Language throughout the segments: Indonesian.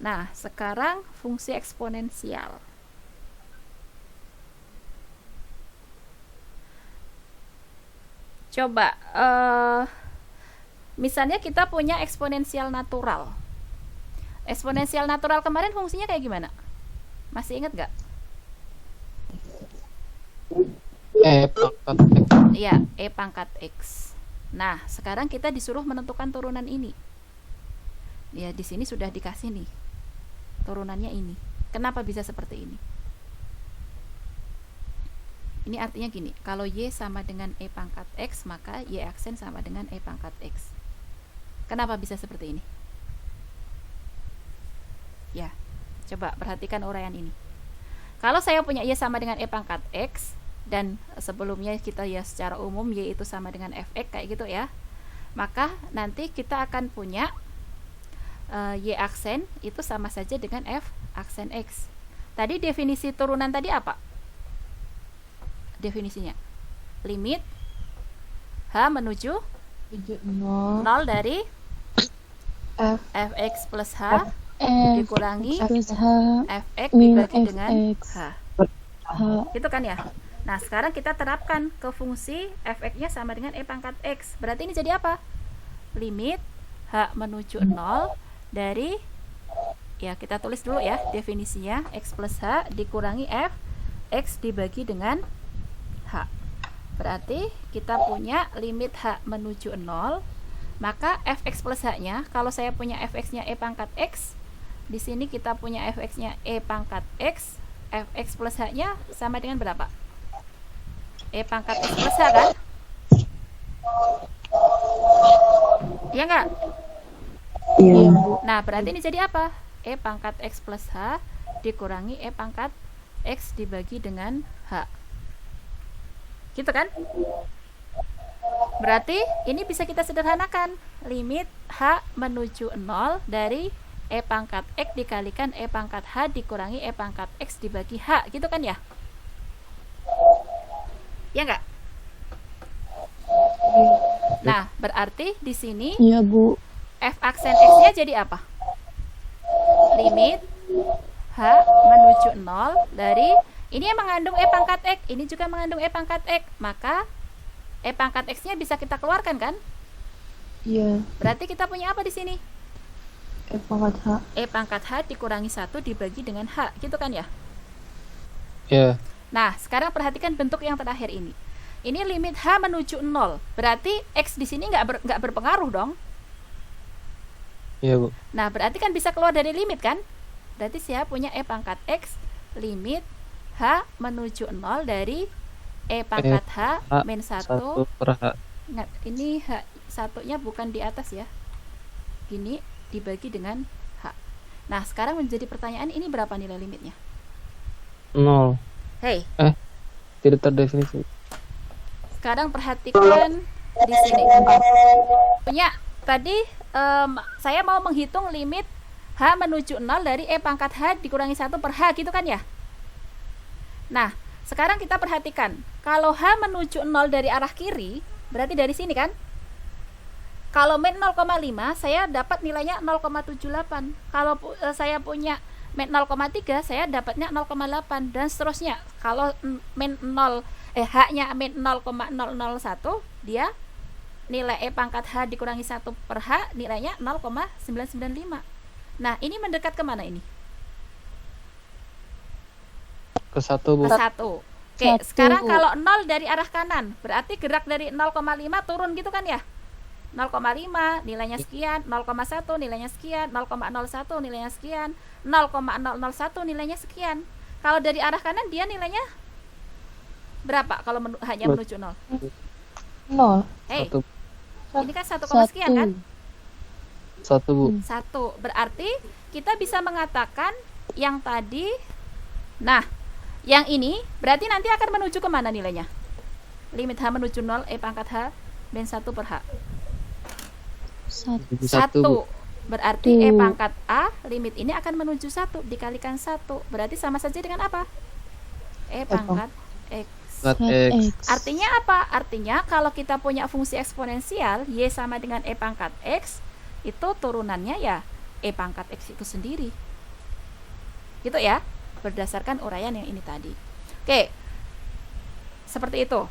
Nah, sekarang fungsi eksponensial. Coba, misalnya kita punya eksponensial natural. Eksponensial natural kemarin fungsinya kayak gimana? Masih ingat nggak? pangkat X. Iya, E pangkat X. Nah, sekarang kita disuruh menentukan turunan ini. Ya, di sini sudah dikasih nih. Turunannya ini. Kenapa bisa seperti ini? Ini artinya gini, kalau Y sama dengan E pangkat X, maka Y aksen sama dengan E pangkat X. Kenapa bisa seperti ini? Ya, coba perhatikan uraian ini. Kalau saya punya Y sama dengan E pangkat X, dan sebelumnya kita ya secara umum Y itu sama dengan Fx kayak gitu ya, maka nanti kita akan punya Y aksen itu sama saja dengan F aksen X. Tadi definisi turunan tadi apa? Definisinya limit H menuju 0 dari Fx plus H dikurangi Fx dibagi dengan H. Gitu kan ya. Nah, sekarang kita terapkan ke fungsi Fx-nya sama dengan E pangkat X. Berarti ini jadi apa? Limit H menuju 0 dari, ya kita tulis dulu ya definisinya, X plus H dikurangi F X dibagi dengan H. Berarti kita punya limit H menuju 0, maka Fx plus H-nya, kalau saya punya Fx-nya E pangkat X, di sini kita punya Fx-nya E pangkat X, Fx plus H-nya sama dengan berapa? E pangkat X plus H kan? Iya nggak? Iya. Nah, berarti ini jadi apa? E pangkat X plus H dikurangi E pangkat X dibagi dengan H. Gitu kan? Berarti ini bisa kita sederhanakan. Limit H menuju 0 dari E pangkat X dikalikan E pangkat H dikurangi E pangkat X dibagi H. Gitu kan ya? Ya nggak? Nah, berarti di sini Iya, Bu. F aksen X-nya jadi apa? Limit H menuju 0 dari, ini yang mengandung E pangkat X, ini juga mengandung E pangkat X, maka E pangkat X-nya bisa kita keluarkan kan? Iya. Berarti kita punya apa di sini? E pangkat H. E pangkat H dikurangi 1 dibagi dengan H, gitu kan ya? Ya. Nah, sekarang perhatikan bentuk yang terakhir ini. Ini limit H menuju 0, berarti X di sini nggak berpengaruh dong. Iya, Bu. Nah, berarti kan bisa keluar dari limit kan? Berarti saya punya E pangkat X limit H menuju 0 dari E pangkat H min 1 per H. Ingat, ini H satunya bukan di atas ya. Gini dibagi dengan H. Nah, sekarang menjadi pertanyaan, ini berapa nilai limitnya? 0. Hei, Tidak terdefinisi. sekarang perhatikan di sini. Punya tadi saya mau menghitung limit H menuju 0 dari E pangkat H dikurangi 1 per H, gitu kan ya? Nah, sekarang kita perhatikan. Kalau H menuju 0 dari arah kiri, berarti dari sini kan? Kalau min 0,5, saya dapat nilainya 0,78. Kalau saya punya min 0,3, saya dapatnya 0,8 dan seterusnya. Kalau min H-nya min 0,001, dia nilai E pangkat H dikurangi 1 per H nilainya 0,995. Nah, ini mendekat kemana ini? Ke 1, Bu. Ke 1. Oke, sekarang kalau 0 dari arah kanan, berarti gerak dari 0,5 turun gitu kan ya? 0,5 nilainya sekian, 0,1 nilainya sekian, 0,01 nilainya sekian, 0,001 nilainya sekian. Kalau dari arah kanan dia nilainya berapa kalau hanya menuju 0? 0. Hei, 1. ini kan 1, sekian kan? 1, Bu. 1. Berarti kita bisa mengatakan yang tadi, nah, yang ini berarti nanti akan menuju kemana nilainya? Limit H menuju 0 E pangkat H min 1 per H. 1. Bu. Berarti E pangkat A limit ini akan menuju 1 dikalikan 1. Berarti sama saja dengan apa? E pangkat X. X. Artinya apa? Artinya kalau kita punya fungsi eksponensial Y sama dengan E pangkat X, itu turunannya ya E pangkat X itu sendiri. Gitu ya, berdasarkan uraian yang ini tadi. Oke, seperti itu.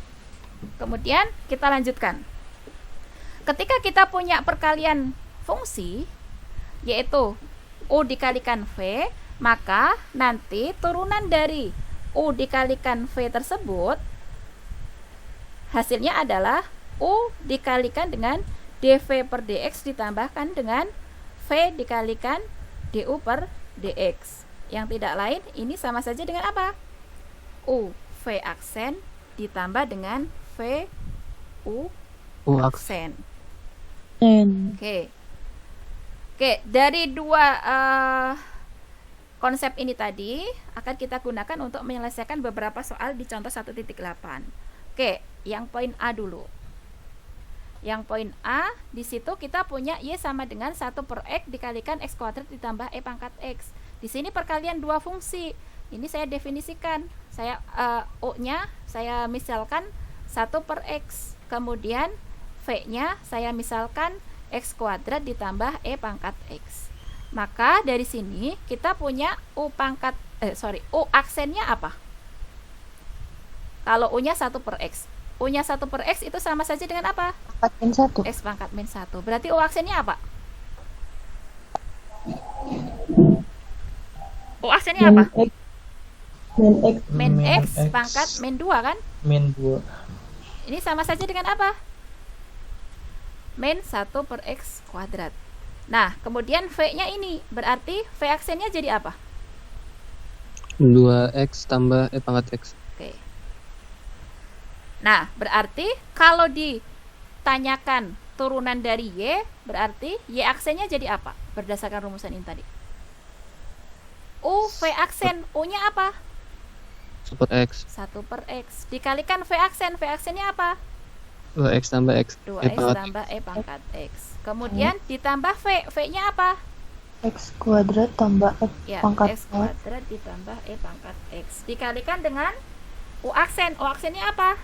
Kemudian kita lanjutkan. Ketika kita punya perkalian fungsi, yaitu U dikalikan V, maka nanti turunan dari U dikalikan V tersebut hasilnya adalah U dikalikan dengan dV per dx ditambahkan dengan V dikalikan du per dx. Yang tidak lain ini sama saja dengan apa? U V aksen ditambah dengan V U aksen. Oke. Dari dua konsep ini tadi akan kita gunakan untuk menyelesaikan beberapa soal di contoh 1.8. Oke, yang poin A dulu. Yang poin A, di situ kita punya Y sama dengan 1 per X dikalikan X kuadrat ditambah E pangkat X. Di sini perkalian dua fungsi. Ini saya definisikan. Saya U-nya saya misalkan 1 per X. Kemudian V-nya saya misalkan X kuadrat ditambah E pangkat X. Maka dari sini kita punya U aksennya apa? Kalau U-nya 1 per X. U-nya 1 per X itu sama saja dengan apa? Pangkat min 1. X pangkat min 1. Berarti U aksennya apa? U aksennya apa? Min X pangkat min 2 kan? Min 2. Ini sama saja dengan apa? Min 1 per X kuadrat. Nah, kemudian V-nya ini berarti V aksennya jadi apa? 2x tambah E pangkat X. Oke. Nah, berarti kalau ditanyakan turunan dari Y, berarti Y aksennya jadi apa? Berdasarkan rumusan ini tadi. U V aksen, U-nya apa? 1 per X. 1 per X. Dikalikan V aksen, V aksennya apa? 2x tambah X. 2x tambah E pangkat X. Kemudian ditambah V, V-nya apa? X kuadrat tambah X Ya, pangkat X kuadrat ditambah E pangkat X. Dikalikan dengan U aksen. U aksennya apa?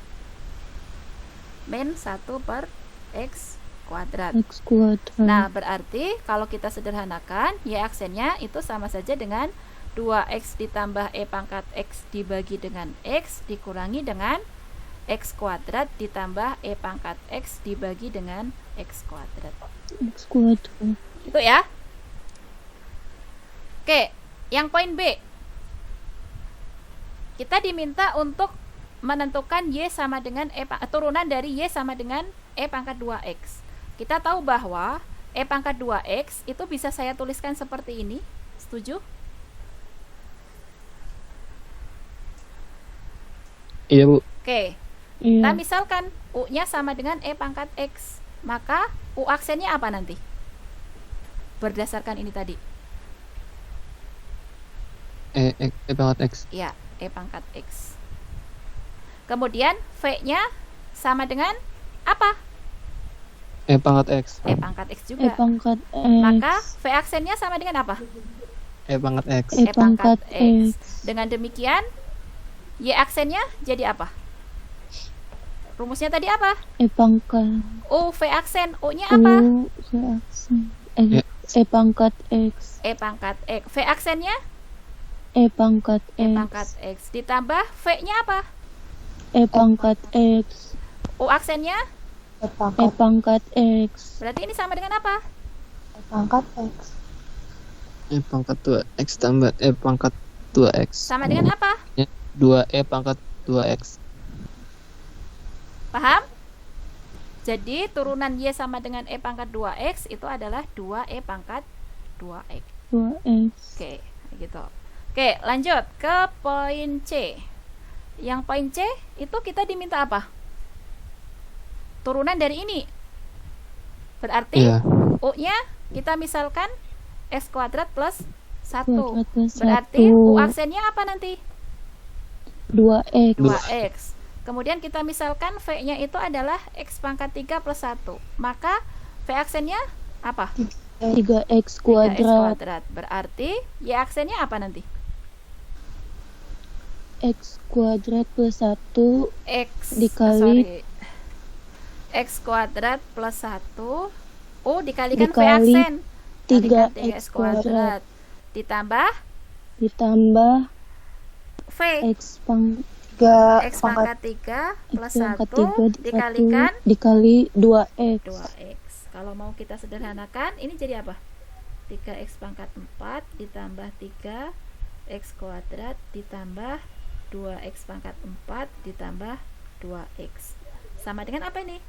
Min 1 per X kuadrat. X kuadrat. Nah, berarti kalau kita sederhanakan, Y aksennya itu sama saja dengan 2x ditambah E pangkat X dibagi dengan X dikurangi dengan X kuadrat ditambah E pangkat X dibagi dengan X kuadrat. X kuadrat. Itu ya. Oke, yang poin B. Kita diminta untuk menentukan Y sama dengan turunan dari Y sama dengan E pangkat 2x. Kita tahu bahwa E pangkat 2x itu bisa saya tuliskan seperti ini. Setuju? Iya, Bu. Oke. Kita misalkan U-nya sama dengan E pangkat X. Maka U aksennya apa nanti? Berdasarkan ini tadi. E pangkat X. Ya, E pangkat X. Kemudian V-nya sama dengan apa? E pangkat X. E pangkat X juga. pangkat X. Maka V aksennya sama dengan apa? E pangkat X. E pangkat X. Dengan demikian Y aksennya jadi apa? Rumusnya tadi apa? E pangkat U V aksen. U-nya apa? V aksen. E pangkat X. E pangkat X. V aksennya? E pangkat E X. pangkat X. Ditambah V-nya apa? E pangkat X. U aksennya? E pangkat X. Berarti ini sama dengan apa? E pangkat X. E pangkat 2x tambah E pangkat 2x. Sama dengan apa? 2E pangkat 2x. Paham? Jadi turunan Y sama dengan E pangkat 2x itu adalah 2E pangkat 2x. 2X. Oke, gitu. Oke, lanjut ke poin C. Yang poin C itu kita diminta apa? Turunan dari ini. Berarti Iya. U-nya kita misalkan X kuadrat plus 1. Kuadrat plus Berarti 1. U aksennya apa nanti? 2X. 2x. Kemudian kita misalkan V-nya itu adalah X pangkat 3 plus 1. Maka V aksennya apa? 3X 3x kuadrat. kuadrat. Berarti Y aksennya apa nanti? X kuadrat plus 1 X Dikali- X kuadrat plus 1 U dikalikan V Dikali aksen. 3X X kuadrat ditambah ditambah V X pangkat X pangkat 3 plus 1 dikalikan dikalikan dikali 2X. 2X. Kalau mau kita sederhanakan, ini jadi apa? 3X pangkat 4 ditambah 3X kuadrat ditambah 2X pangkat 4 ditambah 2X. Sama dengan apa ini?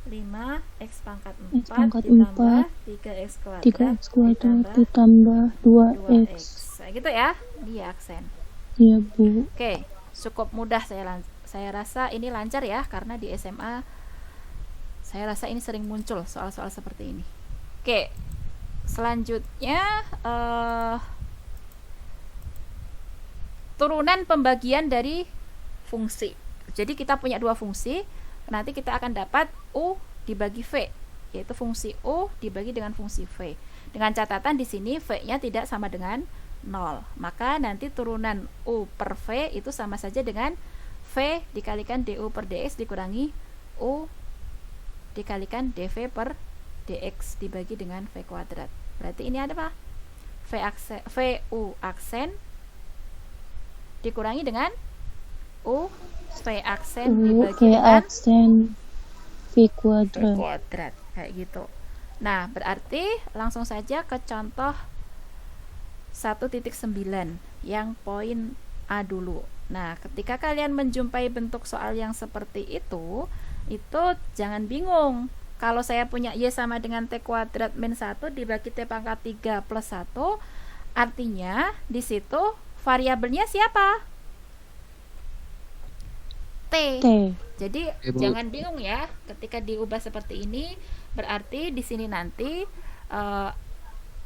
5X pangkat 4 X pangkat ditambah 4, 3X kuadrat 3X kuadrat ditambah ditambah 2X. 2X. Kayak gitu ya, di aksen. Ya, Bu. Oke, cukup mudah saya rasa ini lancar ya, karena di SMA saya rasa ini sering muncul soal-soal seperti ini. Oke, selanjutnya turunan pembagian dari fungsi. Jadi kita punya dua fungsi, nanti kita akan dapat U dibagi V, yaitu fungsi U dibagi dengan fungsi V. Dengan catatan di sini V-nya tidak sama dengan 0. Maka nanti turunan U per V itu sama saja dengan V dikalikan DU per DX dikurangi U dikalikan DV per DX dibagi dengan V kuadrat. Berarti ini ada apa? VU aksen dikurangi dengan U V aksen dibagi V dengan aksen V V kuadrat. kuadrat. Kayak gitu. Nah, berarti langsung saja ke contoh 1.9 yang poin A dulu. Nah, ketika kalian menjumpai bentuk soal yang seperti itu jangan bingung. Kalau saya punya Y sama dengan T kuadrat min 1 dibagi T pangkat 3 plus 1, artinya di situ variabelnya siapa? T. Jadi Ibu. jangan bingung ya, ketika diubah seperti ini, berarti di sini nanti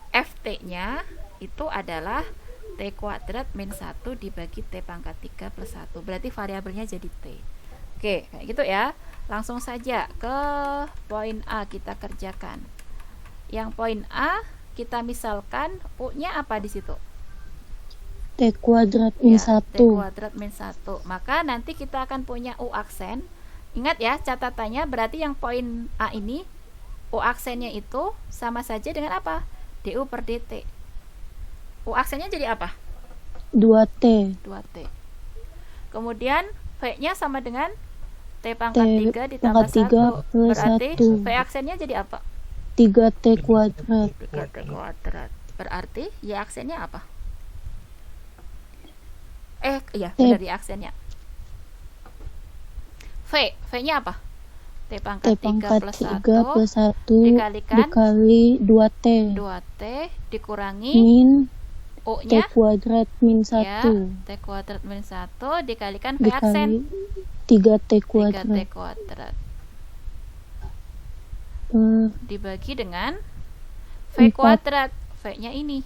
FT-nya itu adalah T kuadrat min 1 dibagi T pangkat 3 plus 1. Berarti variabelnya jadi T. Oke, kayak gitu ya. Langsung saja ke poin A kita kerjakan. Yang poin A kita misalkan U-nya apa di situ? T kuadrat min Ya, 1. T kuadrat min 1. Maka nanti kita akan punya U aksen. Ingat ya, catatannya berarti yang poin A ini U aksennya itu sama saja dengan apa? DU per DT. U aksennya jadi apa? 2T. 2T. Kemudian V-nya sama dengan T pangkat 3 ditambah pangkat 3 1. plus Berarti 1. V aksennya jadi apa? 3T kuadrat. 3T kuadrat. Berarti Y aksennya apa? Iya, T. benar, Y aksennya. V-nya apa? T T pangkat 3 pangkat plus 3 1 plus 1 dikalikan dikali 2T 2T dikurangi min T U-nya kuadrat min 1 ya, T kuadrat min 1 dikalikan V aksen dikali 3T 3T kuadrat kuadrat per dibagi dengan V 4. kuadrat. V-nya ini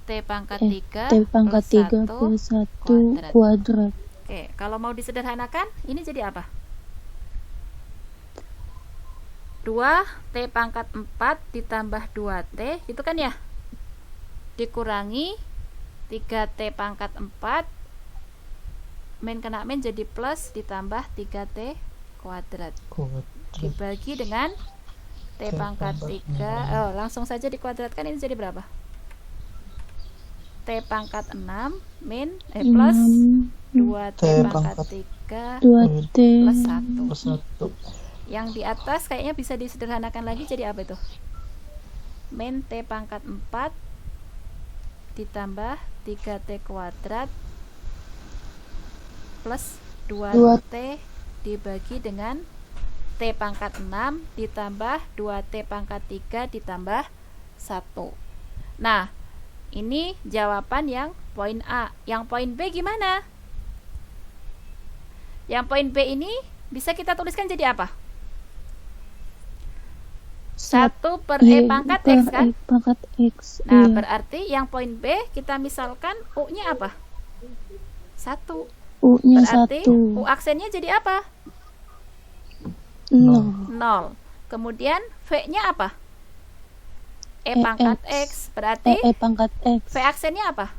T pangkat 3 T pangkat 3 plus 1 plus 1 kuadrat. Oke, kalau mau disederhanakan ini jadi apa? 2T pangkat 4 ditambah 2T itu kan ya, dikurangi 3T pangkat 4 min kena min jadi plus ditambah 3T kuadrat dibagi dengan T pangkat 3. Langsung saja dikuadratkan, ini jadi berapa? T pangkat 6 min plus 2T pangkat 3 2T plus 1. Yang di atas kayaknya bisa disederhanakan lagi jadi apa itu? Min T pangkat 4 ditambah 3T kuadrat plus 2T dibagi dengan T pangkat 6 ditambah 2T pangkat 3 ditambah 1. Nah, ini jawaban yang poin A. Yang poin B gimana? Yang poin B ini bisa kita tuliskan jadi apa? 1 per E pangkat X kan? E pangkat X. Nah, Iya. berarti yang poin B kita misalkan U-nya apa? 1. U-nya Berarti 1. U aksennya jadi apa? 0. 0. Kemudian V-nya apa? E pangkat X. Berarti E pangkat X. V aksennya apa?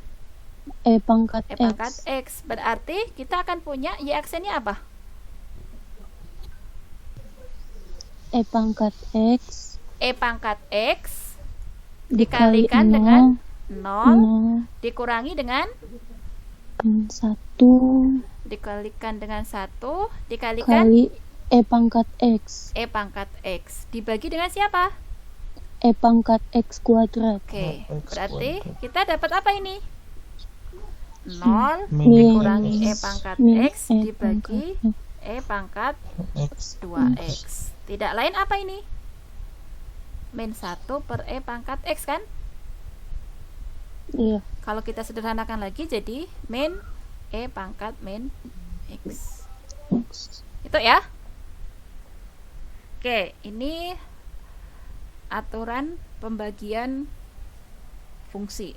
E pangkat E pangkat X. X. Berarti kita akan punya Y aksennya apa? E pangkat X E pangkat X dikali dikalikan 0 dengan 0 dikurangi dengan 1 dikalikan dengan 1 dikalikan kali E pangkat X. E pangkat X dibagi dengan siapa? E pangkat X kuadrat. Oke, X berarti kuadrat. kita dapat apa ini? 0 Min dikurangi E pangkat Min X E dibagi pangkat X. E pangkat X 2X. Tidak lain apa ini? Min 1 per E pangkat X kan? Iya. Kalau kita sederhanakan lagi jadi min E pangkat min X. Itu ya. Oke, ini aturan pembagian fungsi.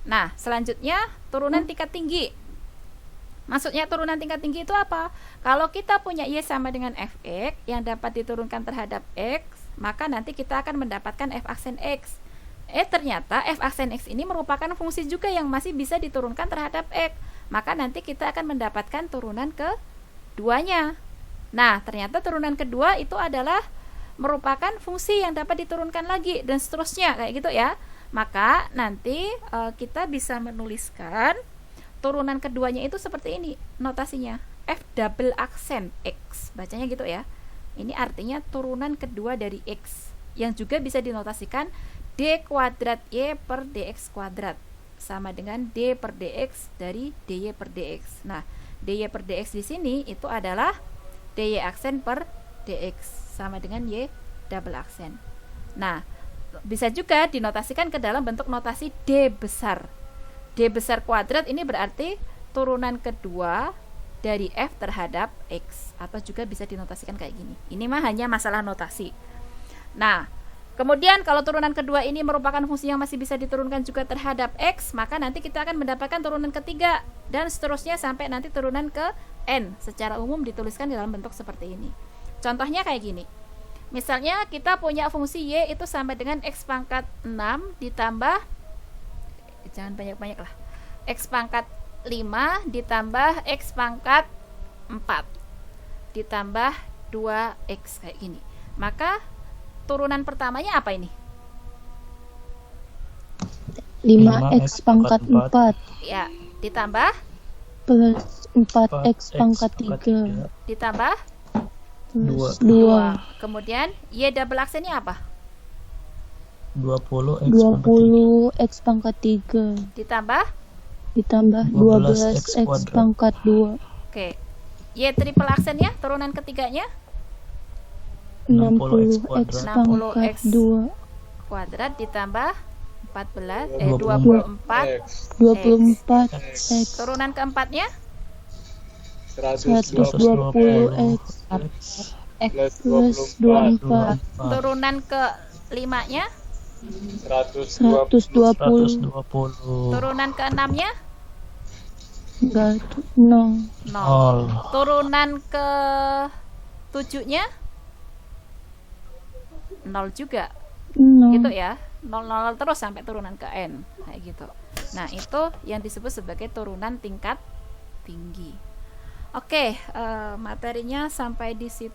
Nah, selanjutnya turunan tingkat tinggi. Maksudnya turunan tingkat tinggi itu apa? Kalau kita punya Y sama dengan Fx yang dapat diturunkan terhadap X, maka nanti kita akan mendapatkan F aksen X. Ternyata F aksen X ini merupakan fungsi juga yang masih bisa diturunkan terhadap X. Maka nanti kita akan mendapatkan turunan keduanya. Nah, ternyata turunan kedua itu adalah merupakan fungsi yang dapat diturunkan lagi dan seterusnya kayak gitu ya. Maka nanti kita bisa menuliskan turunan keduanya itu seperti ini notasinya, F double aksen X, bacanya gitu ya. Ini artinya turunan kedua dari X yang juga bisa dinotasikan D kuadrat Y per DX kuadrat sama dengan D per DX dari DY per DX. Nah, DY per DX di sini itu adalah DY aksen per DX sama dengan Y double aksen. Nah, bisa juga dinotasikan ke dalam bentuk notasi D besar. D besar kuadrat ini berarti turunan kedua dari F terhadap X, atau juga bisa dinotasikan kayak gini. Ini mah hanya masalah notasi. Nah, kemudian kalau turunan kedua ini merupakan fungsi yang masih bisa diturunkan juga terhadap X, maka nanti kita akan mendapatkan turunan ketiga dan seterusnya sampai nanti turunan ke N. Secara umum dituliskan di dalam bentuk seperti ini. Contohnya kayak gini. Misalnya kita punya fungsi Y itu sama dengan X pangkat 6 ditambah, jangan banyak-banyak lah, X pangkat 5 ditambah X pangkat 4 ditambah 2X kayak gini. Maka turunan pertamanya apa ini? 5X pangkat 4 Ya, ditambah plus 4X pangkat 3 ditambah plus 2. 2 kemudian Y double aksennya apa? 20 X pangkat 3 Ditambah ditambah 12X pangkat 2 oke. Y triple aksennya turunan ketiganya 60X 60X pangkat 2 kuadrat ditambah 24 24X turunan keempatnya 120X plus 24 turunan ke limanya 120 turunan ke enamnya enggak 0 0 turunan ke 7-nya 0 juga 0 gitu ya, 0 terus sampai turunan ke N kayak gitu. Nah, itu yang disebut sebagai turunan tingkat tinggi. Oke, materinya sampai di situ.